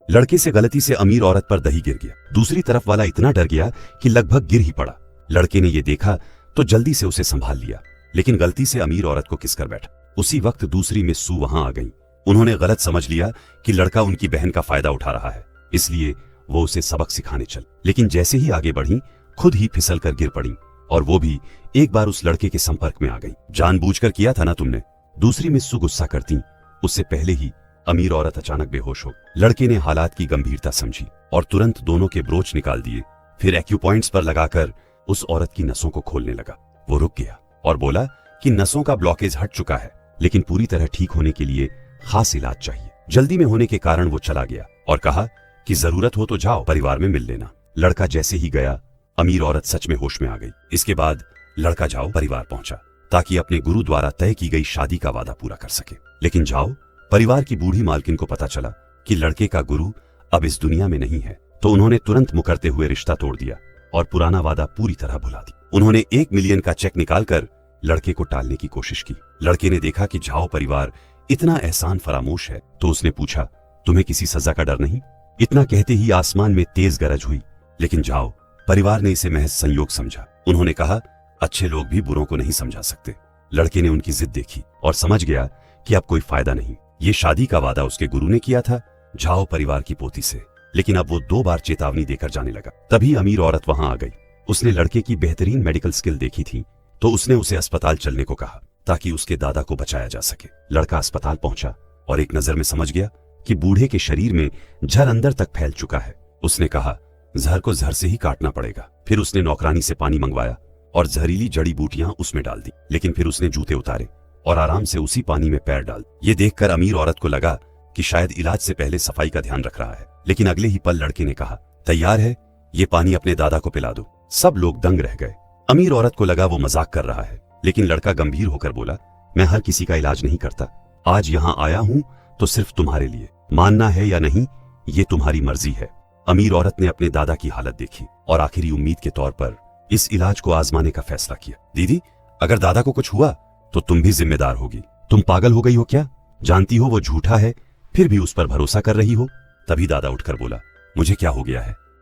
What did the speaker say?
लड़के से गलती से अमीर औरत पर दही गिर गया। दूसरी तरफ वाला इतना डर गया कि लगभग गिर ही पड़ा। लड़के ने ये देखा तो जल्दी से उसे संभाल लिया, लेकिन गलती से अमीर औरत को किस कर बैठा। उसी वक्त दूसरी मिस सू वहां आ गई। उन्होंने गलत समझ लिया कि लड़का उनकी बहन का फायदा उठा रहा है, इसलिए वो उसे सबक सिखाने चल। लेकिन जैसे ही आगे बढ़ी खुद ही फिसल कर गिर पड़ी, और वो भी एक बार उस लड़के के संपर्क में आ गई। जानबूझकर किया था ना तुमने, दूसरी मिस सू गुस्सा करती। उससे पहले ही अमीर औरत अचानक बेहोश हो। लड़के ने हालात की गंभीरता समझी और तुरंत दोनों के ब्रोच निकाल दिए। फिर एक्यूपॉइंट्स पर लगाकर उस औरत की नसों को खोलने लगा। वो रुक गया और बोला कि नसों का ब्लॉकेज हट चुका है, लेकिन पूरी तरह ठीक होने के लिए खास इलाज चाहिए। जल्दी में होने के कारण वो चला गया और कहा कि जरूरत हो तो जाओ, परिवार में मिल लेना। लड़का जैसे ही गया अमीर औरत सच में होश में आ गई। इसके बाद लड़का जाओ परिवार पहुंचा ताकि अपने गुरु द्वारा तय की गई शादी का वादा पूरा कर सके। लेकिन जाओ परिवार की बूढ़ी मालकिन को पता चला कि लड़के का गुरु अब इस दुनिया में नहीं है, तो उन्होंने तुरंत मुकरते हुए रिश्ता तोड़ दिया और पुराना वादा पूरी तरह भुला दी। उन्होंने 1 मिलियन का चेक निकालकर लड़के को टालने की कोशिश की। लड़के ने देखा कि झाओ परिवार इतना एहसान फरामोश है, तो उसने पूछा, तुम्हें किसी सजा का डर नहीं? इतना कहते ही आसमान में तेज गरज हुई, लेकिन झाओ परिवार ने इसे महज संयोग समझा। उन्होंने कहा, अच्छे लोग भी बुरों को नहीं समझा सकते। लड़के ने उनकी जिद देखी और समझ गया कि अब कोई फायदा नहीं। ये शादी का वादा उसके गुरु ने किया था झाओ परिवार की पोती से, लेकिन अब वो 2 बार चेतावनी देकर जाने लगा। तभी अमीर औरत वहां आ गई। उसने लड़के की बेहतरीन मेडिकल स्किल देखी थी, तो उसने उसे अस्पताल चलने को कहा ताकि उसके दादा को बचाया जा सके। लड़का अस्पताल पहुंचा और एक नजर में समझ गया कि बूढ़े के शरीर में जहर अंदर तक फैल चुका है। उसने कहा, जहर को जहर से ही काटना पड़ेगा। फिर उसने नौकरानी से पानी मंगवाया और जहरीली जड़ी बूटियां उसमें डाल दी। लेकिन फिर उसने जूते उतारे और आराम से उसी पानी में पैर डाल। ये देखकर अमीर औरत को लगा कि शायद इलाज से पहले सफाई का ध्यान रख रहा है, लेकिन अगले ही पल लड़के ने कहा, तैयार है, ये पानी अपने दादा को पिला दो। सब लोग दंग रह गए। अमीर औरत को लगा वो मजाक कर रहा है, लेकिन लड़का गंभीर होकर बोला, मैं हर किसी का इलाज नहीं करता। आज यहाँ आया हूँ तो सिर्फ तुम्हारे लिए। मानना है या नहीं ये तुम्हारी मर्जी है। अमीर औरत ने अपने दादा की हालत देखी और आखिरी उम्मीद के तौर पर इस इलाज को आजमाने का फैसला किया। दीदी, अगर दादा को कुछ हुआ तो तुम भी जिम्मेदार होगी। तुम पागल हो गई हो क्या? जानती हो वो झूठा है, फिर भी उस पर भरोसा कर रही हो। तभी दादा उठकर बोला, मुझे क्या हो गया है?